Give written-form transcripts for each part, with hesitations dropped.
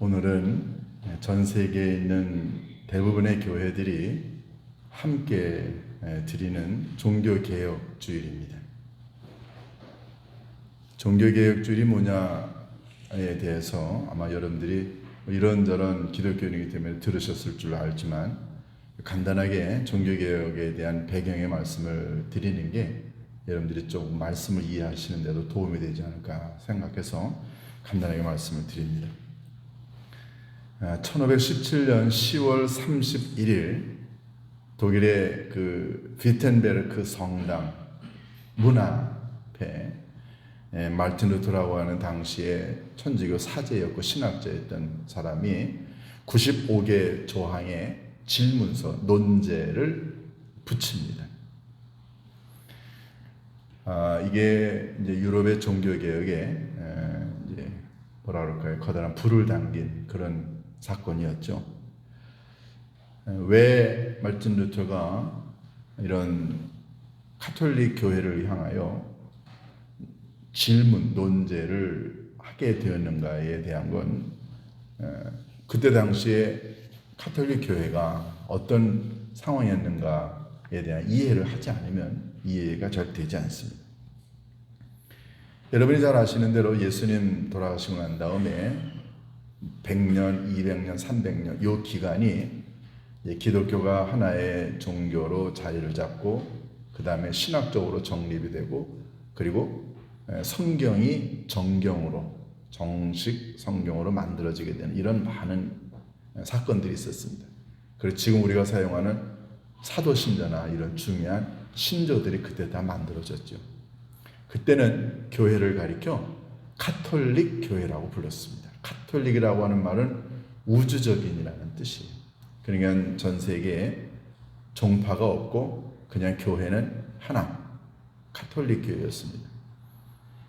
오늘은 전 세계에 있는 대부분의 교회들이 함께 드리는 종교개혁 주일입니다. 종교개혁 주일이 뭐냐에 대해서 아마 여러분들이 이런저런 기독교인이기 때문에 들으셨을 줄 알지만 간단하게 종교개혁에 대한 배경의 말씀을 드리는 게 여러분들이 조금 말씀을 이해하시는 데도 도움이 되지 않을까 생각해서 간단하게 말씀을 드립니다. 1517년 10월 31일 독일의 그 비텐베르크 성당 문 앞에 말틴 루터라고 하는 당시에 천주교 사제였고 신학자였던 사람이 95개 조항의 질문서, 논제를 붙입니다. 이게 이제 유럽의 종교개혁에 이제 뭐라 그럴까요? 커다란 불을 당긴 그런 사건이었죠. 왜 말틴 루터가 이런 카톨릭 교회를 향하여 질문, 논제를 하게 되었는가에 대한 건 그때 당시에 카톨릭 교회가 어떤 상황이었는가에 대한 이해를 하지 않으면 이해가 잘 되지 않습니다. 여러분이 잘 아시는 대로 예수님 돌아가시고 난 다음에 100년, 200년, 300년 이 기간이 기독교가 하나의 종교로 자리를 잡고 그 다음에 신학적으로 정립이 되고 그리고 성경이 정경으로 정식 성경으로 만들어지게 되는 이런 많은 사건들이 있었습니다. 그리고 지금 우리가 사용하는 사도신조나 이런 중요한 신조들이 그때 다 만들어졌죠. 그때는 교회를 가리켜 카톨릭 교회라고 불렀습니다. 카톨릭이라고 하는 말은 우주적인이라는 뜻이에요. 그러니까 전 세계에 종파가 없고 그냥 교회는 하나, 카톨릭 교회였습니다.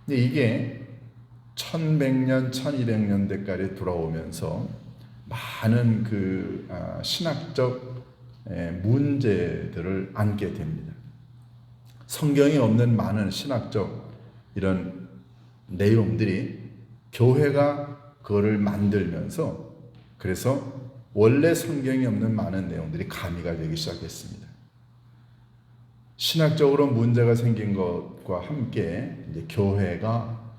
근데 이게 1100년, 1200년대까지 돌아오면서 많은 그 신학적 문제들을 안게 됩니다. 성경이 없는 많은 신학적 이런 내용들이 교회가 그거를 만들면서 그래서 원래 성경이 없는 많은 내용들이 가미가 되기 시작했습니다. 신학적으로 문제가 생긴 것과 함께 이제 교회가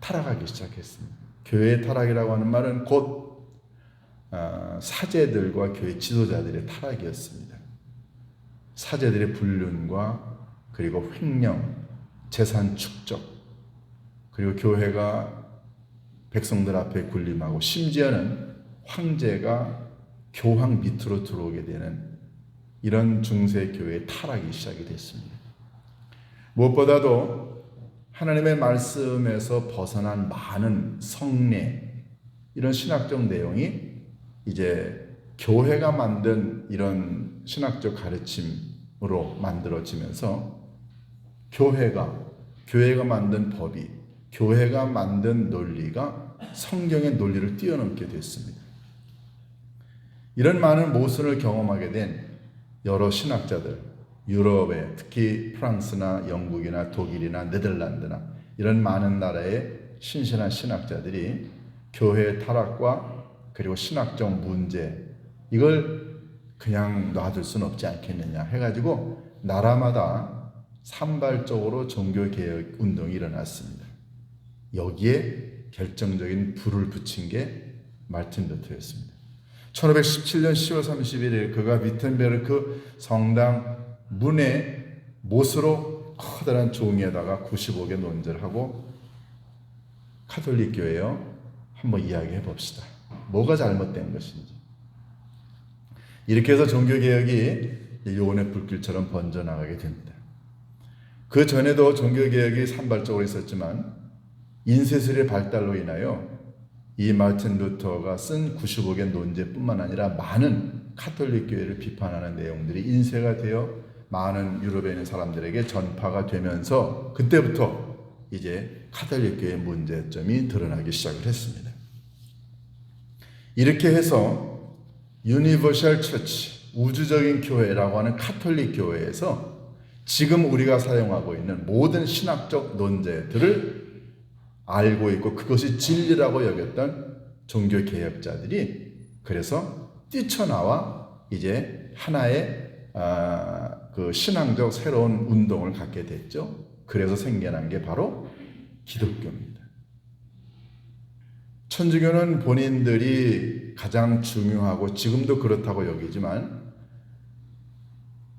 타락하기 시작했습니다. 교회의 타락이라고 하는 말은 곧 사제들과 교회 지도자들의 타락이었습니다. 사제들의 불륜과 그리고 횡령, 재산 축적, 그리고 교회가 백성들 앞에 군림하고 심지어는 황제가 교황 밑으로 들어오게 되는 이런 중세 교회의 타락이 시작이 됐습니다. 무엇보다도 하나님의 말씀에서 벗어난 많은 성례, 이런 신학적 내용이 이제 교회가 만든 이런 신학적 가르침으로 만들어지면서 교회가 만든 법이, 교회가 만든 논리가 성경의 논리를 뛰어넘게 됐습니다. 이런 많은 모순을 경험하게 된 여러 신학자들, 유럽에 특히 프랑스나 영국이나 독일이나 네덜란드나 이런 많은 나라의 신실한 신학자들이 교회의 타락과 그리고 신학적 문제 이걸 그냥 놔둘 수는 없지 않겠느냐 해가지고 나라마다 산발적으로 종교개혁 운동이 일어났습니다. 여기에 결정적인 불을 붙인 게 말틴 루터였습니다. 1517년 10월 31일 그가 비텐베르크 성당 문에 못으로 커다란 종이에다가 95개 논제를 하고 카톨릭 교회요 한번 이야기해 봅시다. 뭐가 잘못된 것인지. 이렇게 해서 종교개혁이 요원의 불길처럼 번져나가게 됩니다. 그 전에도 종교개혁이 산발적으로 있었지만 인쇄술의 발달로 인하여 이 마틴 루터가 쓴 95개 논제뿐만 아니라 많은 카톨릭 교회를 비판하는 내용들이 인쇄가 되어 많은 유럽에 있는 사람들에게 전파가 되면서 그때부터 이제 카톨릭 교회의 문제점이 드러나기 시작을 했습니다. 이렇게 해서 유니버셜 처치, 우주적인 교회라고 하는 카톨릭 교회에서 지금 우리가 사용하고 있는 모든 신학적 논제들을 알고 있고 그것이 진리라고 여겼던 종교 개혁자들이 그래서 뛰쳐나와 이제 하나의 그 신앙적 새로운 운동을 갖게 됐죠. 그래서 생겨난 게 바로 기독교입니다. 천주교는 본인들이 가장 중요하고 지금도 그렇다고 여기지만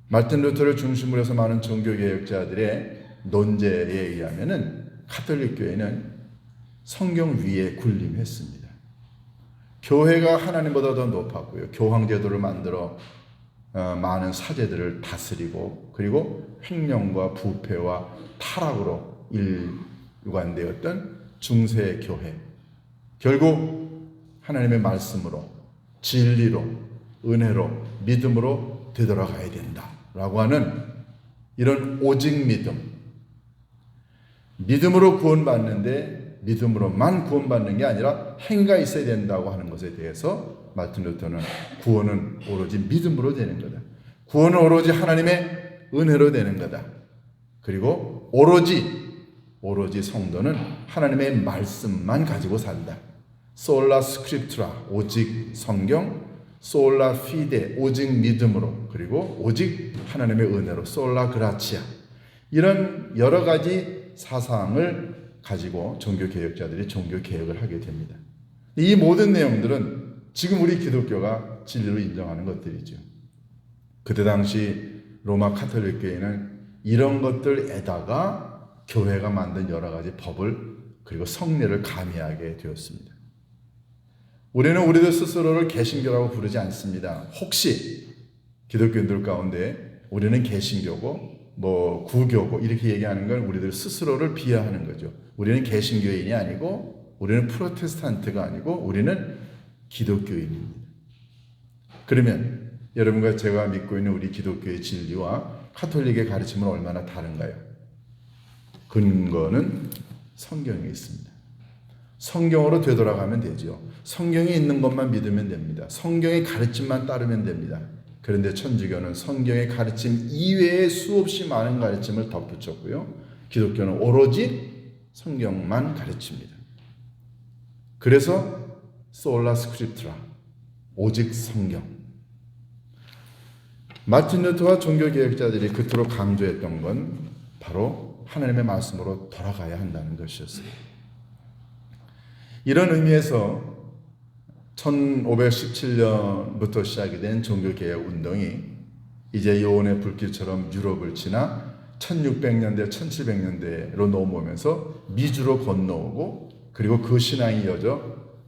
마틴 루터를 중심으로 해서 많은 종교개혁자들의 논제에 의하면은 가톨릭 교회는 성경 위에 군림했습니다. 교회가 하나님보다 더 높았고요. 교황제도를 만들어 많은 사제들을 다스리고 그리고 횡령과 부패와 타락으로 일관되었던 중세 교회. 결국 하나님의 말씀으로 진리로 은혜로 믿음으로 되돌아가야 된다라고 하는 이런 오직 믿음으로 구원받는데 믿음으로만 구원받는 게 아니라 행위가 있어야 된다고 하는 것에 대해서 마틴 루터는 구원은 오로지 믿음으로 되는 거다. 구원은 오로지 하나님의 은혜로 되는 거다. 그리고 오로지 성도는 하나님의 말씀만 가지고 산다. 솔라 스크립투라 오직 성경, 솔라 피데 오직 믿음으로, 그리고 오직 하나님의 은혜로 솔라 그라치아, 이런 여러 가지 사상을 가지고 종교개혁자들이 종교개혁을 하게 됩니다. 이 모든 내용들은 지금 우리 기독교가 진리로 인정하는 것들이죠. 그때 당시 로마 카톨릭 교회는 이런 것들에다가 교회가 만든 여러 가지 법을 그리고 성례를 가미하게 되었습니다. 우리는 우리들 스스로를 개신교라고 부르지 않습니다. 혹시 기독교인들 가운데 우리는 개신교고 구교고 이렇게 얘기하는 건 우리들 스스로를 비하하는 거죠. 우리는 개신교인이 아니고 우리는 프로테스탄트가 아니고 우리는 기독교인입니다. 그러면 여러분과 제가 믿고 있는 우리 기독교의 진리와 카톨릭의 가르침은 얼마나 다른가요? 근거는 성경에 있습니다. 성경으로 되돌아가면 되죠. 성경에 있는 것만 믿으면 됩니다. 성경의 가르침만 따르면 됩니다. 그런데 천주교는 성경의 가르침 이외에 수없이 많은 가르침을 덧붙였고요. 기독교는 오로지 성경만 가르칩니다. 그래서 솔라 스크립트라 오직 성경. 마틴 루터와 종교개혁자들이 그토록 강조했던 건 바로 하나님의 말씀으로 돌아가야 한다는 것이었어요. 이런 의미에서 1517년부터 시작이 된 종교개혁 운동이 이제 여온의 불길처럼 유럽을 지나 1600년대, 1700년대로 넘어오면서 미주로 건너오고 그리고 그 신앙이 이어져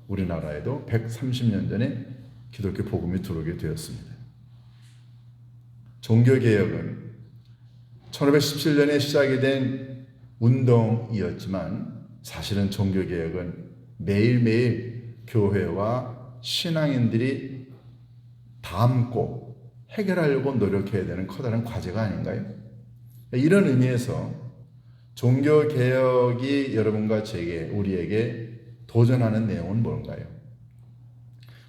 우리나라에도 130년 전에 기독교 복음이 들어오게 되었습니다. 종교개혁은 1517년에 시작이 된 운동이었지만 사실은 종교개혁은 매일매일 교회와 신앙인들이 담고 해결하려고 노력해야 되는 커다란 과제가 아닌가요? 이런 의미에서 종교개혁이 여러분과 제게, 우리에게 도전하는 내용은 뭔가요?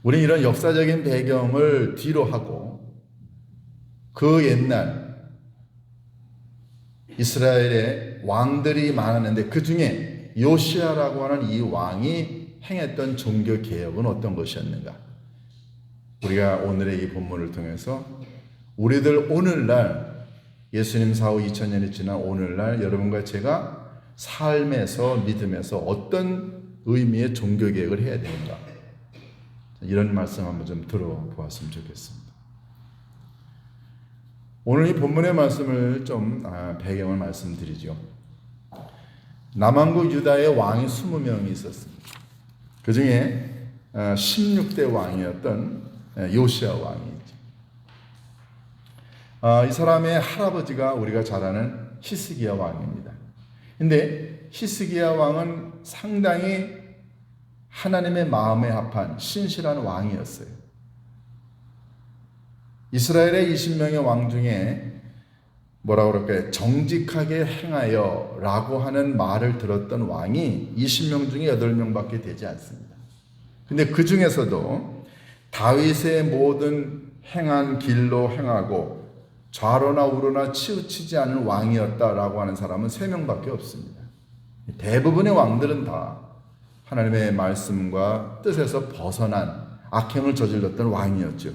우리는 이런 역사적인 배경을 뒤로 하고 그 옛날 이스라엘의 왕들이 많았는데 그 중에 요시아라고 하는 이 왕이 행했던 종교개혁은 어떤 것이었는가? 우리가 오늘의 이 본문을 통해서 우리들 오늘날 예수님 사후 2000년이 지난 오늘날 여러분과 제가 삶에서 믿음에서 어떤 의미의 종교개혁을 해야 되는가? 이런 말씀 한번 좀 들어보았으면 좋겠습니다. 오늘 이 본문의 말씀을 좀 배경을 말씀드리죠. 남왕국 유다의 왕이 20명이 있었습니다. 그 중에 16대 왕이었던 요시아 왕이 있죠. 이 사람의 할아버지가 우리가 잘 아는 히스기야 왕입니다. 근데 히스기야 왕은 상당히 하나님의 마음에 합한 신실한 왕이었어요. 이스라엘의 20명의 왕 중에 뭐라고 그럴까요? 정직하게 행하여 라고 하는 말을 들었던 왕이 20명 중에 8명밖에 되지 않습니다. 근데 그 중에서도 다윗의 모든 행한 길로 행하고 좌로나 우로나 치우치지 않은 왕이었다라고 하는 사람은 3명밖에 없습니다. 대부분의 왕들은 다 하나님의 말씀과 뜻에서 벗어난 악행을 저질렀던 왕이었죠.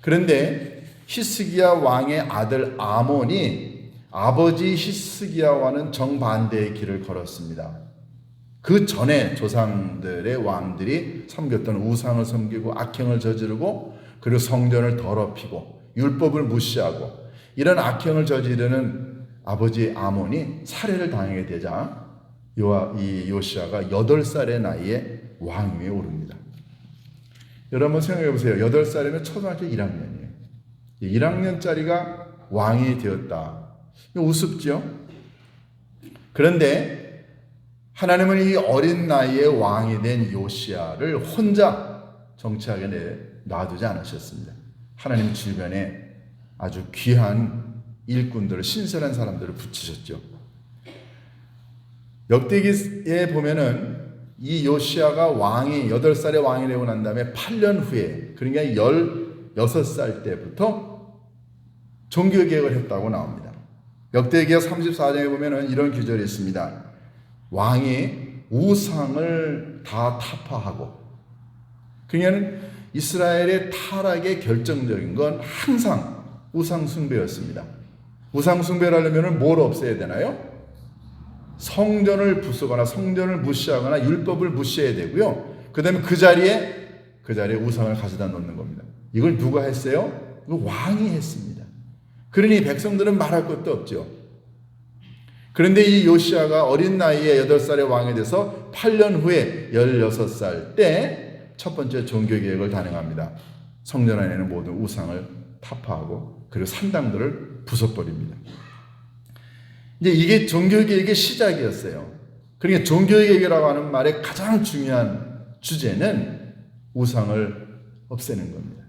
그런데 히스기야 왕의 아들 아몬이 아버지 히스기야와는 정반대의 길을 걸었습니다. 그 전에 조상들의 왕들이 섬겼던 우상을 섬기고 악행을 저지르고 그리고 성전을 더럽히고 율법을 무시하고 이런 악행을 저지르는 아버지 아몬이 살해를 당하게 되자 이 요시야가 8살의 나이에 왕위에 오릅니다. 여러분 생각해 보세요. 8살이면 초등학교 1학년이에요. 1학년짜리가 왕이 되었다. 우습죠? 그런데 하나님은 이 어린 나이에 왕이 된 요시야를 혼자 정치하게 놔두지 않으셨습니다. 하나님 주변에 아주 귀한 일꾼들을, 신선한 사람들을 붙이셨죠. 역대기에 보면은 이 요시야가 8살의 왕이 되고 난 다음에 8년 후에, 그러니까 16살 때부터 종교개혁을 했다고 나옵니다. 역대기야 34장에 보면은 이런 구절이 있습니다. 왕이 우상을 다 타파하고, 그러니까 이스라엘의 타락의 결정적인 건 항상 우상 숭배였습니다. 우상 숭배를 하려면 뭘 없애야 되나요? 성전을 부수거나 성전을 무시하거나 율법을 무시해야 되고요. 그 다음에 그 자리에 우상을 가져다 놓는 겁니다. 이걸 누가 했어요? 이거 왕이 했습니다. 그러니 백성들은 말할 것도 없죠. 그런데 이 요시야가 어린 나이에 8살의 왕이 돼서 8년 후에 16살 때 첫 번째 종교개혁을 단행합니다. 성전 안에는 모든 우상을 타파하고 그리고 산당들을 부숴버립니다. 이제 이게 종교개혁의 시작이었어요. 그러니까 종교개혁이라고 하는 말의 가장 중요한 주제는 우상을 없애는 겁니다.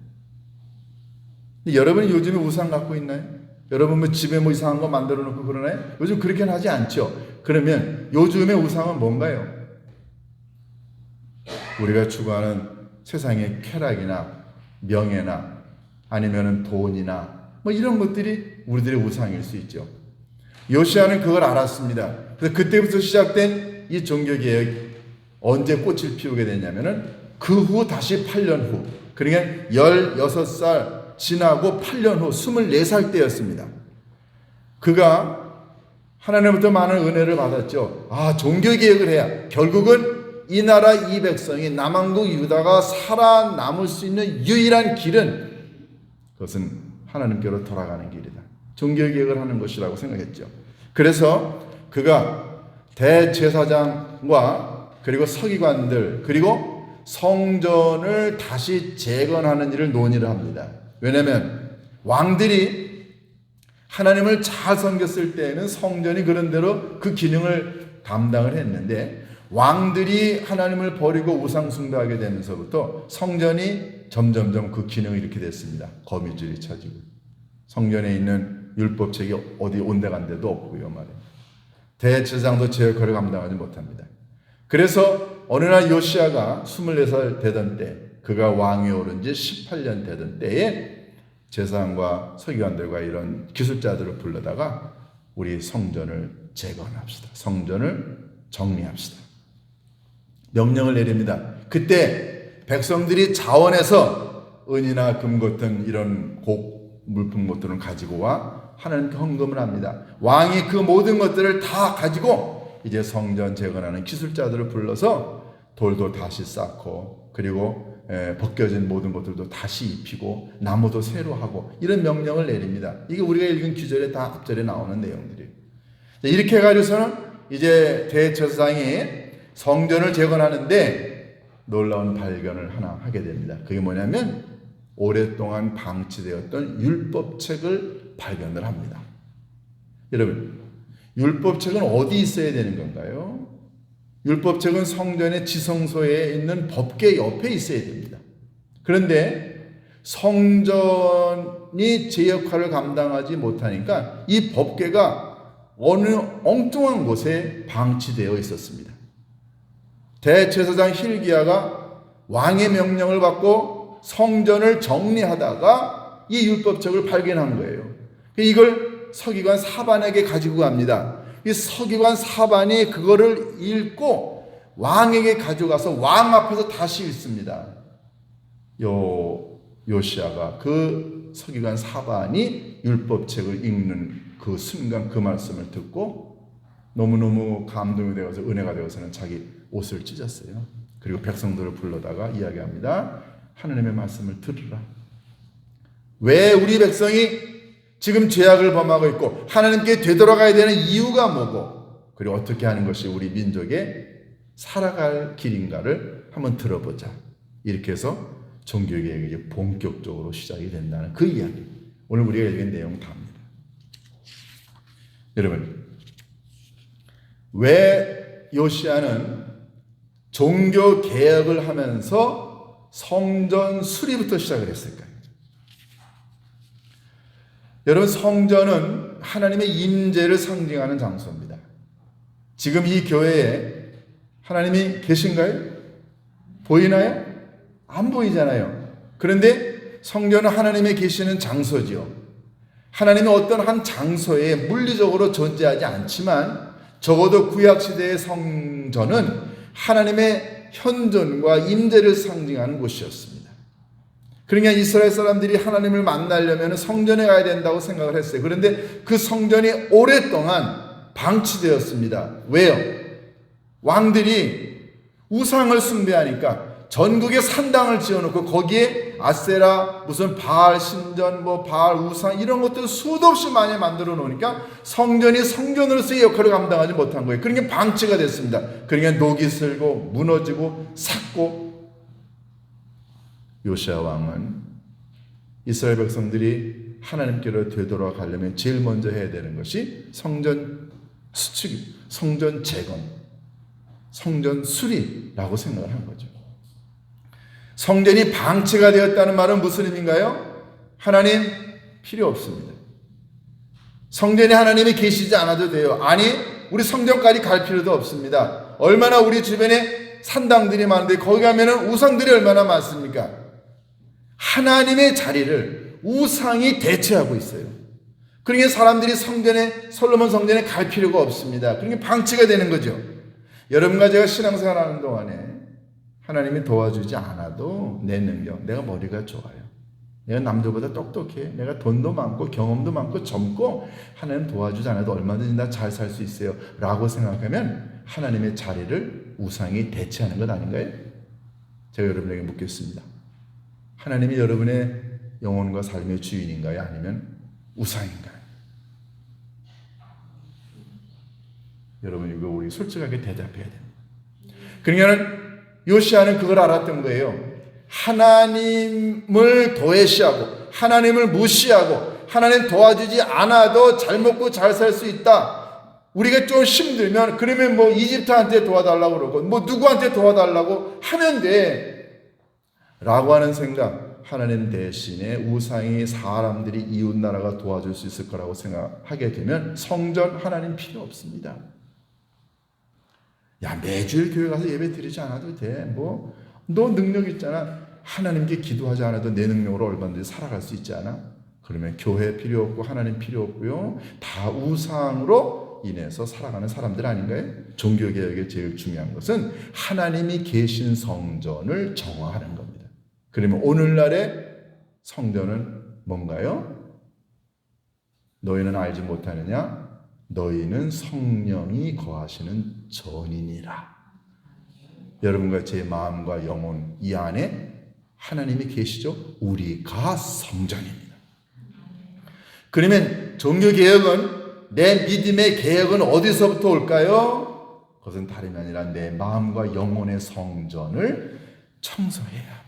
여러분이 요즘에 우상 갖고 있나요? 여러분 뭐 집에 뭐 이상한 거 만들어 놓고 그러나요? 요즘 그렇게는 하지 않죠. 그러면 요즘의 우상은 뭔가요? 우리가 추구하는 세상의 쾌락이나 명예나 아니면은 돈이나 뭐 이런 것들이 우리들의 우상일 수 있죠. 요시야는 그걸 알았습니다. 그래서 그때부터 시작된 이 종교개혁 언제 꽃을 피우게 됐냐면은 그 후 다시 8년 후, 그러니까 16살 지나고 8년 후 24살 때였습니다. 그가 하나님부터 많은 은혜를 받았죠. 종교개혁을 해야 결국은 이 나라 이 백성이 남왕국 유다가 살아남을 수 있는 유일한 길은 그것은 하나님께로 돌아가는 길이다. 종교개혁을 하는 것이라고 생각했죠. 그래서 그가 대제사장과 그리고 서기관들 그리고 성전을 다시 재건하는 일을 논의를 합니다. 왜냐하면 왕들이 하나님을 잘 섬겼을 때에는 성전이 그런대로 그 기능을 담당을 했는데 왕들이 하나님을 버리고 우상 숭배하게 되면서부터 성전이 점점점 그 기능을 잃게 됐습니다. 거미줄이 쳐지고 성전에 있는 율법책이 어디 온데간데도 없고요 말이에요. 대제사장도 제 역할을 감당하지 못합니다. 그래서 어느 날 요시야가 24살 되던 때, 그가 왕위에 오른 지 18년 되던 때에 제사장과 서기관들과 이런 기술자들을 불러다가 우리 성전을 재건합시다. 성전을 정리합시다. 명령을 내립니다. 그때 백성들이 자원해서 은이나 금 같은 이런 물품 것들을 가지고 와 하나님께 헌금을 합니다. 왕이 그 모든 것들을 다 가지고 이제 성전 재건하는 기술자들을 불러서 돌도 다시 쌓고 그리고 벗겨진 모든 것들도 다시 입히고 나무도 새로 하고 이런 명령을 내립니다. 이게 우리가 읽은 구절에 다 앞절에 나오는 내용들이에요. 이렇게 해가지고서는 이제 대제사장이 성전을 재건하는데 놀라운 발견을 하나 하게 됩니다. 그게 뭐냐면 오랫동안 방치되었던 율법책을 발견을 합니다. 여러분, 율법책은 어디 있어야 되는 건가요? 율법책은 성전의 지성소에 있는 법궤 옆에 있어야 됩니다. 그런데 성전이 제 역할을 감당하지 못하니까 이 법궤가 어느 엉뚱한 곳에 방치되어 있었습니다. 대제사장 hil기야가 왕의 명령을 받고 성전을 정리하다가 이 율법책을 발견한 거예요. 이걸 서기관 사반에게 가지고 갑니다. 이 서기관 사반이 그거를 읽고 왕에게 가져가서 왕 앞에서 다시 읽습니다. 요시야가 그 서기관 사반이 율법책을 읽는 그 순간 그 말씀을 듣고 너무너무 감동이 되어서 은혜가 되어서는 자기 옷을 찢었어요. 그리고 백성들을 불러다가 이야기합니다. 하나님의 말씀을 들으라. 왜 우리 백성이 지금 죄악을 범하고 있고 하나님께 되돌아가야 되는 이유가 뭐고 그리고 어떻게 하는 것이 우리 민족의 살아갈 길인가를 한번 들어보자. 이렇게 해서 종교개혁이 본격적으로 시작이 된다는 그 이야기. 오늘 우리가 읽은 내용 다입니다. 여러분, 왜 요시야는 종교개혁을 하면서 성전 수리부터 시작을 했을까요? 여러분, 성전은 하나님의 임재를 상징하는 장소입니다. 지금 이 교회에 하나님이 계신가요? 보이나요? 안 보이잖아요. 그런데 성전은 하나님이 계시는 장소지요. 하나님의 어떤 한 장소에 물리적으로 존재하지 않지만 적어도 구약시대의 성전은 하나님의 현존과 임재를 상징하는 곳이었습니다. 그러니까 이스라엘 사람들이 하나님을 만나려면 성전에 가야 된다고 생각을 했어요. 그런데 그 성전이 오랫동안 방치되었습니다. 왜요? 왕들이 우상을 숭배하니까 전국에 산당을 지어놓고 거기에 아세라, 무슨 바알 신전, 바알 우상 이런 것들 수도 없이 많이 만들어 놓으니까 성전이 성전으로서의 역할을 감당하지 못한 거예요. 그러니까 방치가 됐습니다. 그러니까 녹이 슬고 무너지고 삭고. 요시야 왕은 이스라엘 백성들이 하나님께로 되돌아가려면 제일 먼저 해야 되는 것이 성전 수축, 성전 재건, 성전 수리라고 생각을 한 거죠. 성전이 방치가 되었다는 말은 무슨 의미인가요? 하나님 필요 없습니다. 성전에 하나님이 계시지 않아도 돼요. 아니, 우리 성전까지 갈 필요도 없습니다. 얼마나 우리 주변에 산당들이 많은데 거기 가면은 우상들이 얼마나 많습니까? 하나님의 자리를 우상이 대체하고 있어요. 그러니까 사람들이 솔로몬 성전에 갈 필요가 없습니다. 그러니까 방치가 되는 거죠. 여러분과 제가 신앙생활하는 동안에 하나님이 도와주지 않아도 내 능력, 내가 머리가 좋아요. 내가 남들보다 똑똑해. 내가 돈도 많고 경험도 많고 젊고 하나님 도와주지 않아도 얼마든지 나 잘 살 수 있어요. 라고 생각하면 하나님의 자리를 우상이 대체하는 것 아닌가요? 제가 여러분에게 묻겠습니다. 하나님이 여러분의 영혼과 삶의 주인인가요? 아니면 우상인가요? 여러분 이거 우리 솔직하게 대답해야 됩니다. 그러니까 요시야는 그걸 알았던 거예요. 하나님을 도외시하고 하나님을 무시하고 하나님 도와주지 않아도 잘 먹고 잘 살 수 있다. 우리가 좀 힘들면 그러면 이집트한테 도와달라고 그러고 누구한테 도와달라고 하면 돼. 라고 하는 생각, 하나님 대신에 우상이 사람들이 이웃나라가 도와줄 수 있을 거라고 생각하게 되면 성전 하나님 필요 없습니다. 야, 매주일 교회 가서 예배 드리지 않아도 돼. 너 능력 있잖아. 하나님께 기도하지 않아도 내 능력으로 얼마든지 살아갈 수 있지 않아? 그러면 교회 필요 없고 하나님 필요 없고요. 다 우상으로 인해서 살아가는 사람들 아닌가요? 종교개혁의 제일 중요한 것은 하나님이 계신 성전을 정화하는 겁니다. 그러면 오늘날의 성전은 뭔가요? 너희는 알지 못하느냐? 너희는 성령이 거하시는 전이니라. 여러분과 제 마음과 영혼 이 안에 하나님이 계시죠? 우리가 성전입니다. 그러면 종교개혁은 내 믿음의 개혁은 어디서부터 올까요? 그것은 다름이 아니라 내 마음과 영혼의 성전을 청소해야 합니다.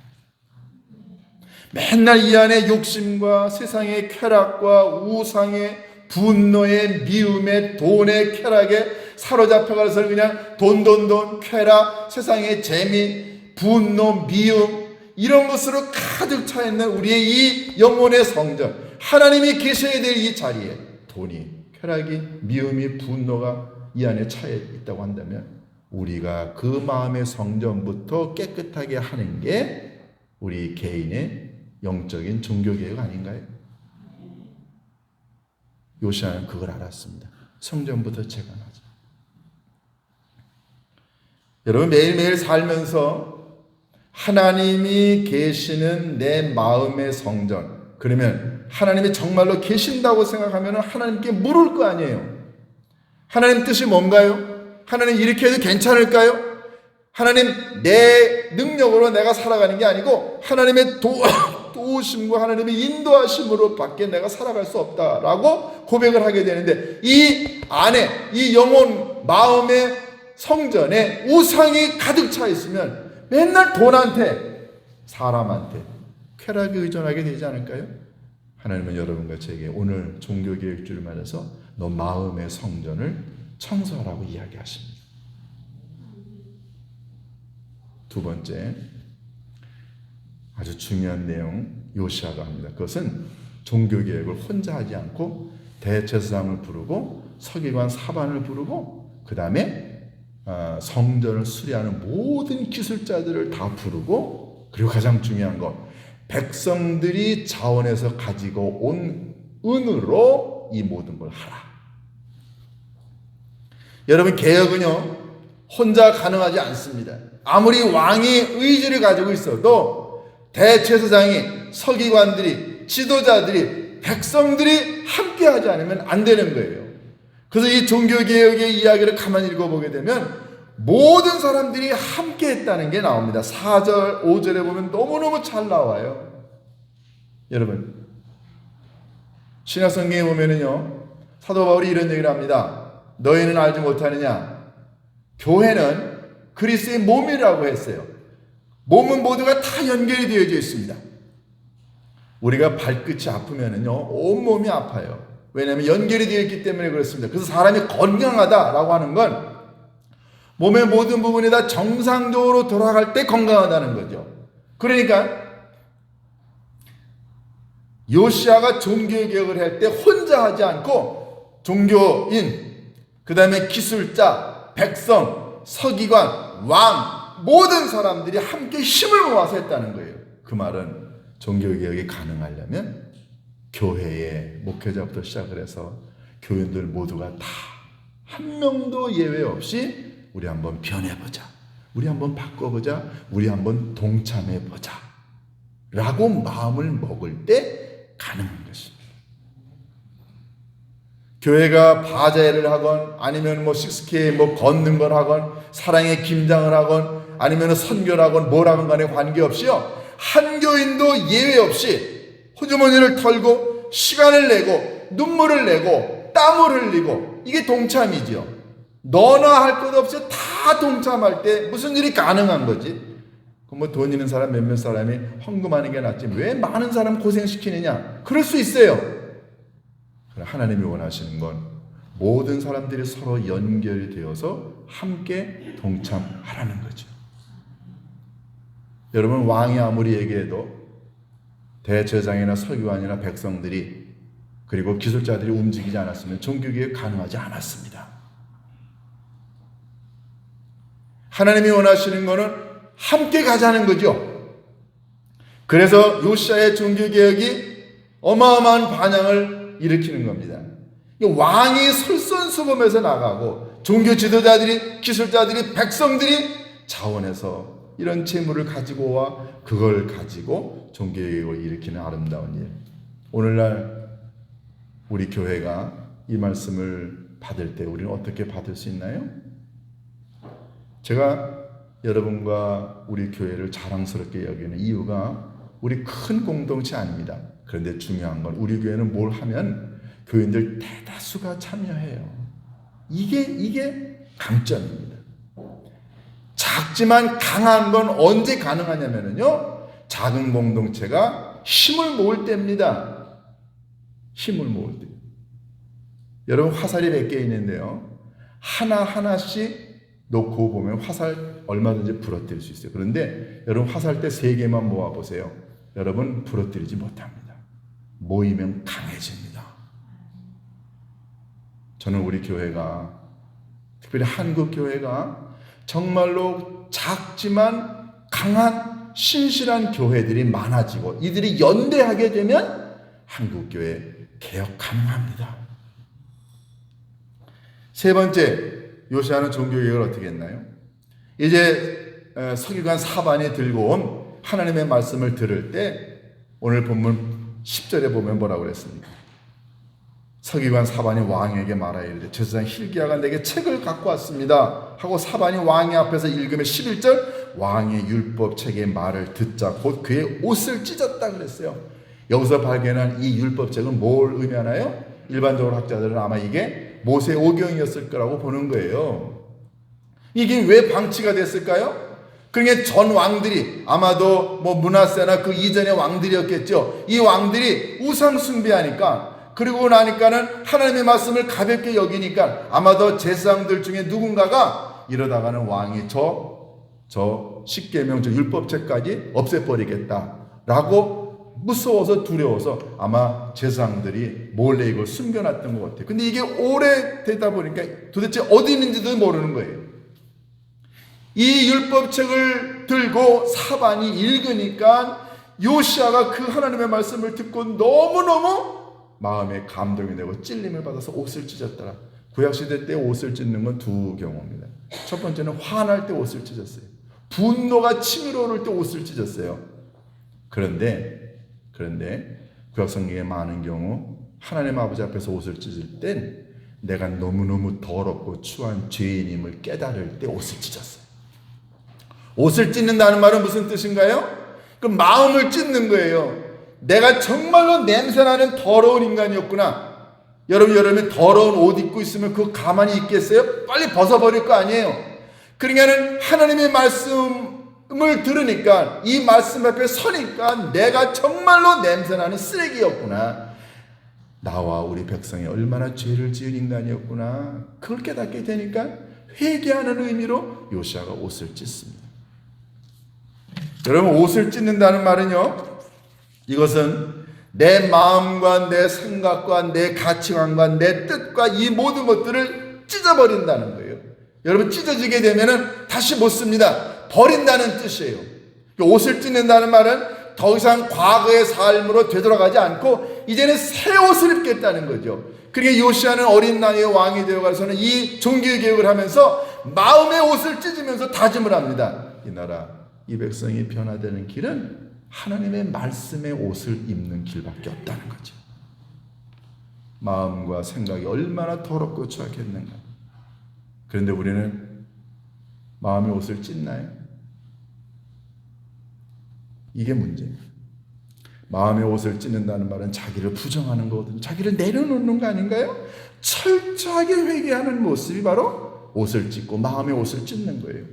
맨날 이 안에 욕심과 세상의 쾌락과 우상의 분노의 미움의 돈의 쾌락에 사로잡혀가서 그냥 돈 쾌락 세상의 재미 분노 미움 이런 것으로 가득 차 있는 우리의 이 영혼의 성전 하나님이 계셔야 될 이 자리에 돈이 쾌락이 미움이 분노가 이 안에 차 있다고 한다면 우리가 그 마음의 성전부터 깨끗하게 하는 게 우리 개인의 영적인 종교개혁 아닌가요? 요시야는 그걸 알았습니다. 성전부터 재건하자. 여러분 매일매일 살면서 하나님이 계시는 내 마음의 성전, 그러면 하나님이 정말로 계신다고 생각하면 하나님께 물을 거 아니에요. 하나님 뜻이 뭔가요? 하나님 이렇게 해도 괜찮을까요? 하나님 내 능력으로 내가 살아가는 게 아니고 하나님의 도우심과 하나님의 인도하심으로 밖에 내가 살아갈 수 없다라고 고백을 하게 되는데, 이 안에 이 영혼 마음의 성전에 우상이 가득 차 있으면 맨날 돈한테 사람한테 쾌락에 의존하게 되지 않을까요? 하나님은 여러분과 저에게 오늘 종교개혁주를 맞아서 너 마음의 성전을 청소하라고 이야기하십니다. 두 번째, 아주 중요한 내용 요시아가 합니다. 그것은 종교개혁을 혼자 하지 않고 대제사장을 부르고 서기관 사반을 부르고 그 다음에 성전을 수리하는 모든 기술자들을 다 부르고, 그리고 가장 중요한 것, 백성들이 자원해서 가지고 온 은으로 이 모든 걸 하라. 여러분 개혁은요 혼자 가능하지 않습니다. 아무리 왕이 의지를 가지고 있어도 대제사장이, 서기관들이, 지도자들이, 백성들이 함께하지 않으면 안 되는 거예요. 그래서 이 종교개혁의 이야기를 가만히 읽어보게 되면 모든 사람들이 함께했다는 게 나옵니다. 4절, 5절에 보면 너무너무 잘 나와요. 여러분 신약성경에 보면은요 사도 바울이 이런 얘기를 합니다. 너희는 알지 못하느냐? 교회는 그리스도의 몸이라고 했어요. 몸은 모두가 다 연결이 되어져 있습니다. 우리가 발끝이 아프면은요 온몸이 아파요. 왜냐하면 연결이 되어 있기 때문에 그렇습니다. 그래서 사람이 건강하다라고 하는 건 몸의 모든 부분이 다 정상적으로 돌아갈 때 건강하다는 거죠. 그러니까 요시아가 종교개혁을 할 때 혼자 하지 않고 종교인, 그 다음에 기술자, 백성, 서기관, 왕, 모든 사람들이 함께 힘을 모아서 했다는 거예요. 그 말은 종교개혁이 가능하려면 교회의 목회자부터 시작을 해서 교인들 모두가 다 한 명도 예외 없이 우리 한번 변해보자, 우리 한번 바꿔보자, 우리 한번 동참해보자 라고 마음을 먹을 때 가능한 것입니다. 교회가 바자회를 하건 아니면 뭐 6K 뭐 걷는 걸 하건 사랑의 김장을 하건 아니면 선교를 하건 뭘 하건 간에 관계없이요 한 교인도 예외 없이 호주머니를 털고 시간을 내고 눈물을 내고 땀을 흘리고, 이게 동참이죠. 너나 할 것 없이 다 동참할 때 무슨 일이 가능한 거지? 뭐 돈 있는 사람 몇몇 사람이 헌금하는 게 낫지 왜 많은 사람 고생시키느냐? 그럴 수 있어요. 하나님이 원하시는 건 모든 사람들이 서로 연결이 되어서 함께 동참하라는 거죠. 여러분 왕이 아무리 얘기해도 대제사장이나 서기관이나 백성들이 그리고 기술자들이 움직이지 않았으면 종교개혁 가능하지 않았습니다. 하나님이 원하시는 것은 함께 가자는 거죠. 그래서 요시아의 종교개혁이 어마어마한 반향을 일으키는 겁니다. 왕이 솔선수범해서 나가고 종교 지도자들이, 기술자들이, 백성들이 자원해서 이런 재물을 가지고 와 그걸 가지고 종교개혁을 일으키는 아름다운 일. 오늘날 우리 교회가 이 말씀을 받을 때 우리는 어떻게 받을 수 있나요? 제가 여러분과 우리 교회를 자랑스럽게 여기는 이유가 우리 큰 공동체 아닙니다. 그런데 중요한 건 우리 교회는 뭘 하면 교인들 대다수가 참여해요. 이게 강점입니다. 작지만 강한 건 언제 가능하냐면요 작은 공동체가 힘을 모을 때입니다. 힘을 모을 때. 여러분 화살이 100개 있는데요 하나하나씩 놓고 보면 화살 얼마든지 부러뜨릴 수 있어요. 그런데 여러분 화살대 3개만 모아보세요. 여러분 부러뜨리지 못합니다. 모이면 강해집니다. 저는 우리 교회가, 특별히 한국 교회가 정말로 작지만 강한 신실한 교회들이 많아지고 이들이 연대하게 되면 한국 교회 개혁 가능합니다. 세 번째, 요시아는 종교개혁을 어떻게 했나요? 이제 서기관 사반이 들고 온 하나님의 말씀을 들을 때 오늘 본문 10절에 보면 뭐라고 그랬습니까? 서기관 사반이 왕에게 말하여 이르되 제사장 hil기야가 내게 책을 갖고 왔습니다 하고 사반이 왕의 앞에서 읽으면 11절 왕의 율법책의 말을 듣자 곧 그의 옷을 찢었다 그랬어요. 여기서 발견한 이 율법책은 뭘 의미하나요? 일반적으로 학자들은 아마 이게 모세 오경이었을 거라고 보는 거예요. 이게 왜 방치가 됐을까요? 그러니까 전 왕들이 아마도 므낫세나 그 이전의 왕들이었겠죠. 이 왕들이 우상 숭배하니까 그리고 나니까는 하나님의 말씀을 가볍게 여기니까 아마도 제사장들 중에 누군가가 이러다가는 왕이 저 십계명 저 율법책까지 없애버리겠다라고 무서워서 두려워서 아마 제사장들이 몰래 이걸 숨겨놨던 것 같아요. 근데 이게 오래되다 보니까 도대체 어디 있는지도 모르는 거예요. 이 율법책을 들고 사반이 읽으니까 요시야가 그 하나님의 말씀을 듣고 너무너무 마음에 감동이 되고 찔림을 받아서 옷을 찢었더라. 구약시대 때 옷을 찢는 건 두 경우입니다. 첫 번째는 화날 때 옷을 찢었어요. 분노가 치밀어 오를 때 옷을 찢었어요. 그런데 구약성경에 많은 경우 하나님 아버지 앞에서 옷을 찢을 땐 내가 너무너무 더럽고 추한 죄인임을 깨달을 때 옷을 찢었어요. 옷을 찢는다는 말은 무슨 뜻인가요? 그 마음을 찢는 거예요. 내가 정말로 냄새나는 더러운 인간이었구나. 여러분 더러운 옷 입고 있으면 그거 가만히 있겠어요? 빨리 벗어버릴 거 아니에요. 그러니까는 하나님의 말씀을 들으니까 이 말씀 앞에 서니까 내가 정말로 냄새나는 쓰레기였구나. 나와 우리 백성이 얼마나 죄를 지은 인간이었구나. 그걸 깨닫게 되니까 회개하는 의미로 요시야가 옷을 찢습니다. 여러분 옷을 찢는다는 말은요, 이것은 내 마음과 내 생각과 내 가치관과 내 뜻과 이 모든 것들을 찢어버린다는 거예요. 여러분 찢어지게 되면은 다시 못 씁니다. 버린다는 뜻이에요. 옷을 찢는다는 말은 더 이상 과거의 삶으로 되돌아가지 않고 이제는 새 옷을 입겠다는 거죠. 그러니까 요시야는 어린 나이에 왕이 되어가서는 이 종교개혁을 하면서 마음의 옷을 찢으면서 다짐을 합니다. 이 나라 이 백성이 변화되는 길은 하나님의 말씀의 옷을 입는 길밖에 없다는 거죠. 마음과 생각이 얼마나 더럽고 추악했는가. 그런데 우리는 마음의 옷을 찢나요? 이게 문제입니다. 마음의 옷을 찢는다는 말은 자기를 부정하는 거거든요. 자기를 내려놓는 거 아닌가요? 철저하게 회개하는 모습이 바로 옷을 찢고 마음의 옷을 찢는 거예요.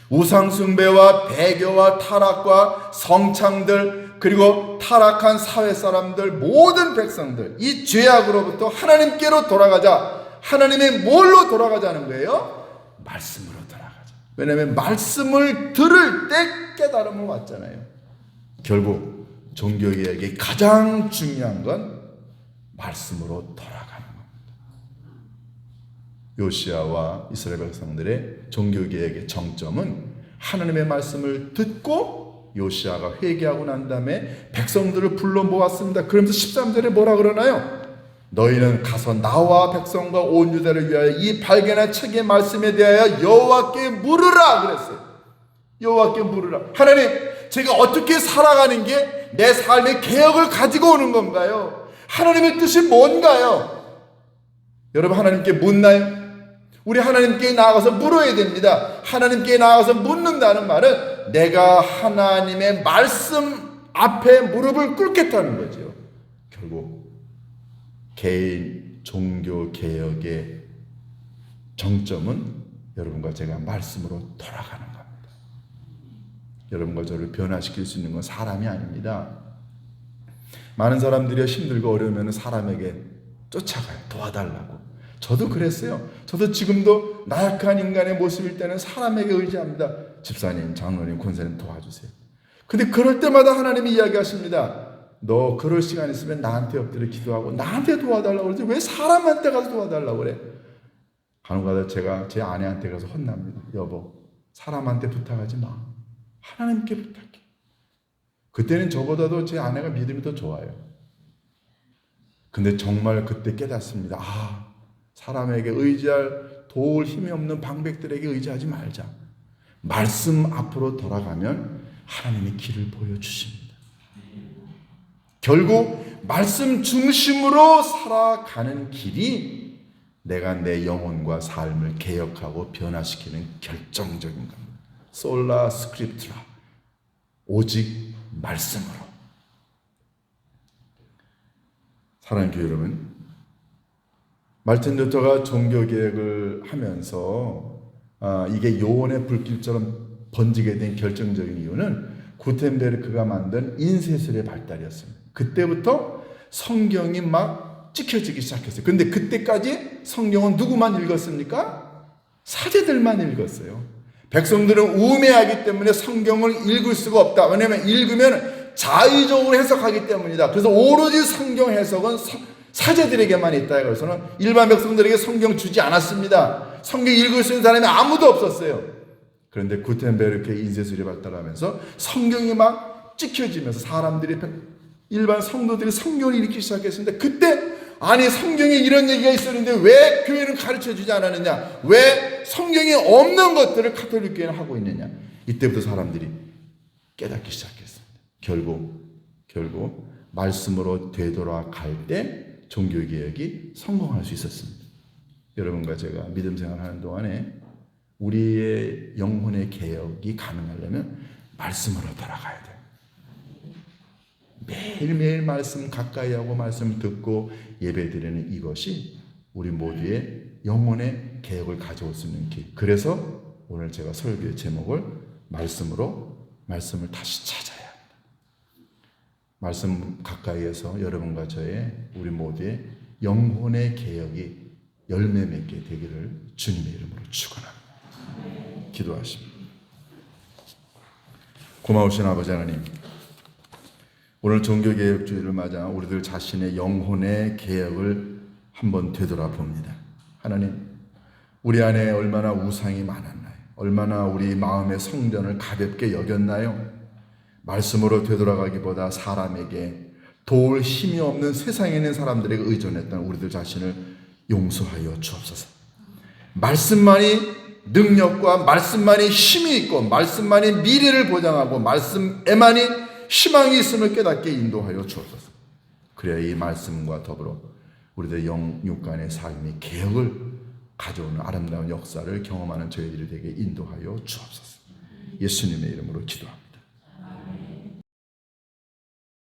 우상숭배와 배교와 타락과 성창들 그리고 타락한 사회 사람들 모든 백성들 이 죄악으로부터 하나님께로 돌아가자. 하나님의 뭘로 돌아가자는 거예요? 말씀으로 돌아가자. 왜냐하면 말씀을 들을 때 깨달음을 왔잖아요. 결국 종교개혁의 가장 중요한 건 말씀으로 돌아가는 겁니다. 요시야와 이스라엘 백성들의 종교개혁의 정점은 하나님의 말씀을 듣고 요시야가 회개하고 난 다음에 백성들을 불러 모았습니다. 그러면서 13절에 뭐라 그러나요? 너희는 가서 나와 백성과 온 유다를 위하여 이 발견한 책의 말씀에 대하여 여호와께 물으라 그랬어요. 여호와께 물으라. 하나님, 제가 어떻게 살아가는 게 내 삶의 개혁을 가지고 오는 건가요? 하나님의 뜻이 뭔가요? 여러분 하나님께 묻나요? 우리 하나님께 나아가서 물어야 됩니다. 하나님께 나아가서 묻는다는 말은 내가 하나님의 말씀 앞에 무릎을 꿇겠다는 거죠. 결국 개인 종교 개혁의 정점은 여러분과 제가 말씀으로 돌아가는 겁니다. 여러분과 저를 변화시킬 수 있는 건 사람이 아닙니다. 많은 사람들이 힘들고 어려우면 사람에게 쫓아가요. 도와달라고. 저도 그랬어요. 저도 지금도 나약한 인간의 모습일 때는 사람에게 의지합니다. 집사님, 장로님, 권사님 도와주세요. 근데 그럴 때마다 하나님이 이야기하십니다. 너 그럴 시간 있으면 나한테 엎드려 기도하고 나한테 도와달라고 그러지 왜 사람한테 가서 도와달라고 그래? 간혹가다 제가 제 아내한테 가서 혼납니다. 여보, 사람한테 부탁하지 마. 하나님께 부탁해. 그때는 저보다도 제 아내가 믿음이 더 좋아요. 근데 정말 그때 깨닫습니다. 사람에게 의지할 도울 힘이 없는 방백들에게 의지하지 말자. 말씀 앞으로 돌아가면 하나님이 길을 보여주십니다. 결국 말씀 중심으로 살아가는 길이 내가 내 영혼과 삶을 개혁하고 변화시키는 결정적인 겁니다. 솔라 스크립트라, 오직 말씀으로. 사랑하는 교회 여러분, 말틴 루터가 종교개혁을 하면서 이게 요원의 불길처럼 번지게 된 결정적인 이유는 구텐베르크가 만든 인쇄술의 발달이었습니다. 그때부터 성경이 막 찍혀지기 시작했어요. 그런데 그때까지 성경은 누구만 읽었습니까? 사제들만 읽었어요. 백성들은 우매하기 때문에 성경을 읽을 수가 없다. 왜냐하면 읽으면 자의적으로 해석하기 때문이다. 그래서 오로지 성경 해석은 사제들에게만 있다. 그래서는 일반 백성들에게 성경 주지 않았습니다. 성경 읽을 수 있는 사람이 아무도 없었어요. 그런데 구텐베르크의 인쇄술이 발달하면서 성경이 막 찍혀지면서 사람들이, 일반 성도들이 성경을 읽기 시작했습니다. 그때 아니 성경에 이런 얘기가 있었는데 왜 교회는 가르쳐주지 않았느냐, 왜 성경에 없는 것들을 가톨릭 교회는 하고 있느냐, 이때부터 사람들이 깨닫기 시작했습니다. 결국 말씀으로 되돌아갈 때 종교개혁이 성공할 수 있었습니다. 여러분과 제가 믿음 생활하는 동안에 우리의 영혼의 개혁이 가능하려면 말씀으로 돌아가야 돼요. 매일매일 말씀 가까이 하고 말씀 듣고 예배드리는 이것이 우리 모두의 영혼의 개혁을 가져올 수 있는 길. 그래서 오늘 제가 설교의 제목을 말씀을 다시 찾아야 합니다. 말씀 가까이에서 여러분과 저의 우리 모두의 영혼의 개혁이 열매 맺게 되기를 주님의 이름으로 축원합니다. 기도하십니다. 고마우신 아버지 하나님, 오늘 종교개혁주의를 맞아 우리들 자신의 영혼의 개혁을 한번 되돌아봅니다. 하나님, 우리 안에 얼마나 우상이 많았나요? 얼마나 우리 마음의 성전을 가볍게 여겼나요? 말씀으로 되돌아가기보다 사람에게 도울 힘이 없는 세상에 있는 사람들에게 의존했던 우리들 자신을 용서하여 주옵소서. 말씀만이 능력과 말씀만이 힘이 있고 말씀만이 미래를 보장하고 말씀에만이 희망이 있음을 깨닫게 인도하여 주옵소서. 그래야 이 말씀과 더불어 우리들의 영육간의 삶이 개혁을 가져오는 아름다운 역사를 경험하는 저희들이 되게 인도하여 주옵소서. 예수님의 이름으로 기도합니다.